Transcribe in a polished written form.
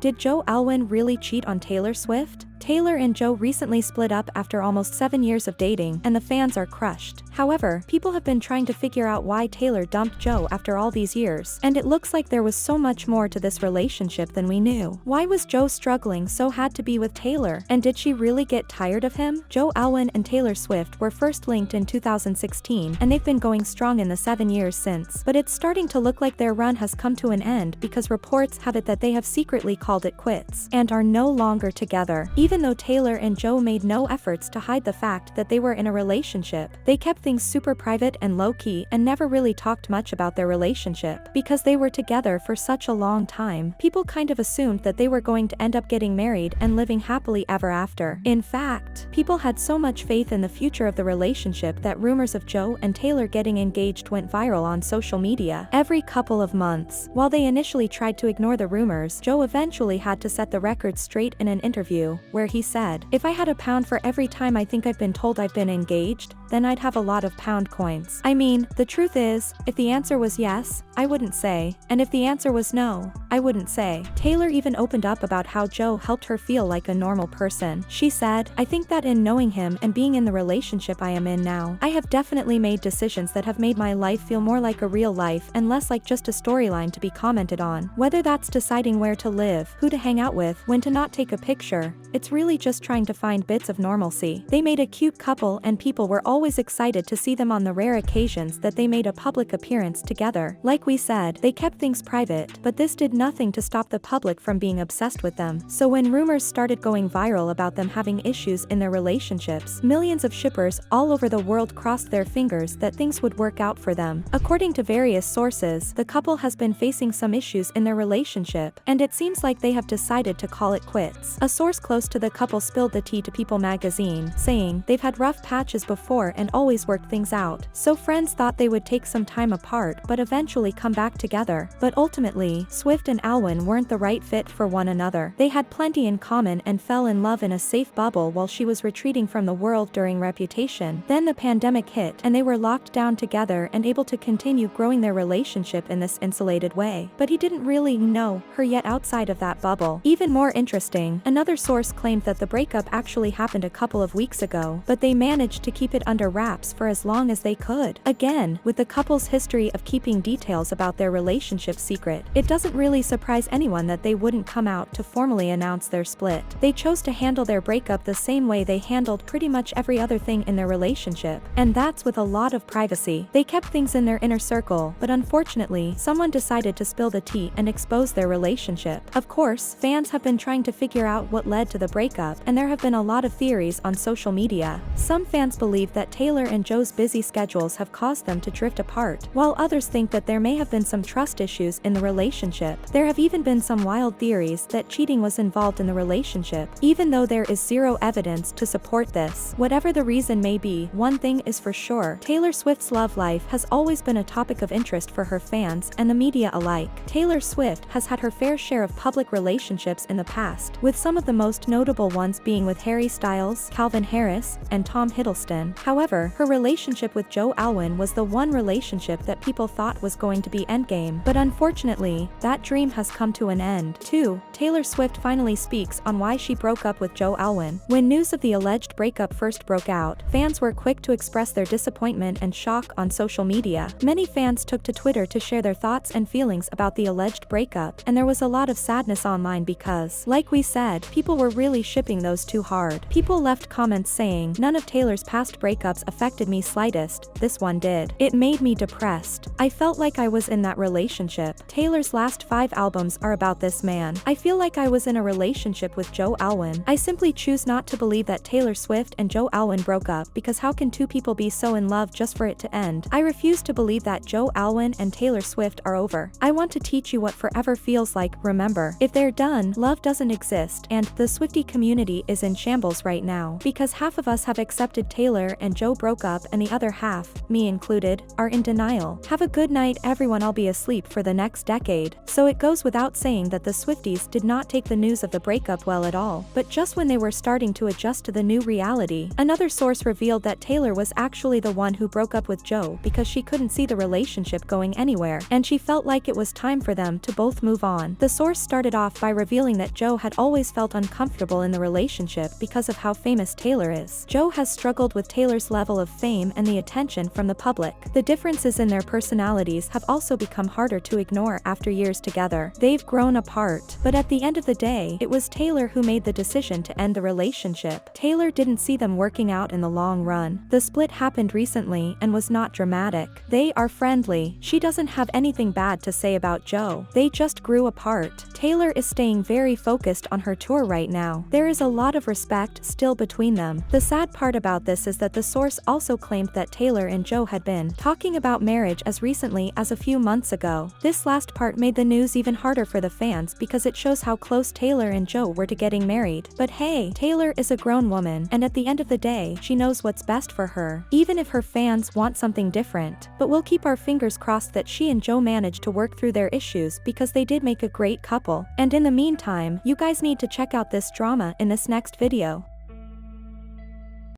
Did Joe Alwyn really cheat on Taylor Swift? Taylor and Joe recently split up after almost 7 years of dating, and the fans are crushed. However, people have been trying to figure out why Taylor dumped Joe after all these years, and it looks like there was so much more to this relationship than we knew. Why was Joe struggling so hard to be with Taylor, and did she really get tired of him? Joe Alwyn and Taylor Swift were first linked in 2016, and they've been going strong in the 7 years since. But it's starting to look like their run has come to an end because reports have it that they have secretly called it quits, and are no longer together. Even though Taylor and Joe made no efforts to hide the fact that they were in a relationship, they kept things super private and low-key and never really talked much about their relationship. Because they were together for such a long time, people kind of assumed that they were going to end up getting married and living happily ever after. In fact, people had so much faith in the future of the relationship that rumors of Joe and Taylor getting engaged went viral on social media every couple of months. While they initially tried to ignore the rumors, Joe eventually had to set the record straight in an interview, where he said, "If I had a pound for every time I think I've been told I've been engaged, then I'd have a lot of pound coins. I mean, the truth is, if the answer was yes, I wouldn't say, and if the answer was no, I wouldn't say." Taylor even opened up about how Joe helped her feel like a normal person. She said, "I think that in knowing him and being in the relationship I am in now, I have definitely made decisions that have made my life feel more like a real life and less like just a storyline to be commented on. Whether that's deciding where to live, who to hang out with, when to not take a picture, it's really just trying to find bits of normalcy." They made a cute couple, and people were always excited to see them on the rare occasions that they made a public appearance together. Like we said, they kept things private, but this did nothing to stop the public from being obsessed with them. So when rumors started going viral about them having issues in their relationships, millions of shippers all over the world crossed their fingers that things would work out for them. According to various sources, the couple has been facing some issues in their relationship, and it seems like they have decided to call it quits. A source close to the couple spilled the tea to People magazine, saying, "They've had rough patches before and always worked things out. So friends thought they would take some time apart but eventually come back together. But ultimately, Swift and Alwyn weren't the right fit for one another. They had plenty in common and fell in love in a safe bubble while she was retreating from the world during Reputation. Then the pandemic hit, and they were locked down together and able to continue growing their relationship in this insulated way. But he didn't really know her yet outside of that bubble." Even more interesting, another source claimed that the breakup actually happened a couple of weeks ago, but they managed to keep it under wraps for as long as they could. Again, with the couple's history of keeping details about their relationship secret, it doesn't really surprise anyone that they wouldn't come out to formally announce their split. They chose to handle their breakup the same way they handled pretty much every other thing in their relationship, and that's with a lot of privacy. They kept things in their inner circle, but unfortunately, someone decided to spill the tea and expose their relationship. Of course, fans have been trying to figure out what led to the breakup, and there have been a lot of theories on social media. Some fans believe that Taylor and Joe's busy schedules have caused them to drift apart, while others think that there may have been some trust issues in the relationship. There have even been some wild theories that cheating was involved in the relationship, even though there is zero evidence to support this. Whatever the reason may be, one thing is for sure: Taylor Swift's love life has always been a topic of interest for her fans and the media alike. Taylor Swift has had her fair share of public relationships in the past, with some of the most notable ones being with Harry Styles, Calvin Harris, and Tom Hiddleston. However, her relationship with Joe Alwyn was the one relationship that people thought was going to be endgame, but unfortunately, that dream has come to an end. 2. Taylor Swift finally speaks on why she broke up with Joe Alwyn. When news of the alleged breakup first broke out, fans were quick to express their disappointment and shock on social media. Many fans took to Twitter to share their thoughts and feelings about the alleged breakup, and there was a lot of sadness online because, like we said, people were really shipping those two hard. People left comments saying, "None of Taylor's past breakups affected me slightest, this one did. It made me depressed. I felt like I was in that relationship. Taylor's last 5 albums are about this man. I feel like I was in a relationship with Joe Alwyn. I simply choose not to believe that Taylor Swift and Joe Alwyn broke up, because how can two people be so in love just for it to end? I refuse to believe that Joe Alwyn and Taylor Swift are over. I want to teach you what forever feels like. Remember, if they're done, love doesn't exist." And the Swiftie community is in shambles right now, because half of us have accepted Taylor and Joe broke up and the other half, me included, are in denial. Have a good night everyone, I'll be asleep for the next decade. So it goes without saying that the Swifties did not take the news of the breakup well at all, but just when they were starting to adjust to the new reality, another source revealed that Taylor was actually the one who broke up with Joe because she couldn't see the relationship going anywhere, and she felt like it was time for them to both move on. The source started off by revealing that Joe had always felt uncomfortable in the relationship because of how famous Taylor is. Joe has struggled with Taylor's level of fame and the attention from the public. The differences in their personalities have also become harder to ignore after years together. They've grown apart, but at the end of the day, it was Taylor who made the decision to end the relationship. Taylor didn't see them working out in the long run. The split happened recently and was not dramatic. They are friendly. She doesn't have anything bad to say about Joe. They just grew apart. Taylor is staying very focused on her tour right now. There is a lot of respect still between them. The sad part about this is that the source also claimed that Taylor and Joe had been talking about marriage as recently as a few months ago. This last part made the news even harder for the fans because it shows how close Taylor and Joe were to getting married. But hey, Taylor is a grown woman, and at the end of the day, she knows what's best for her, even if her fans want something different. But we'll keep our fingers crossed that she and Joe manage to work through their issues because they did make a great couple. And in the meantime, you guys need to check out this drama in this next video.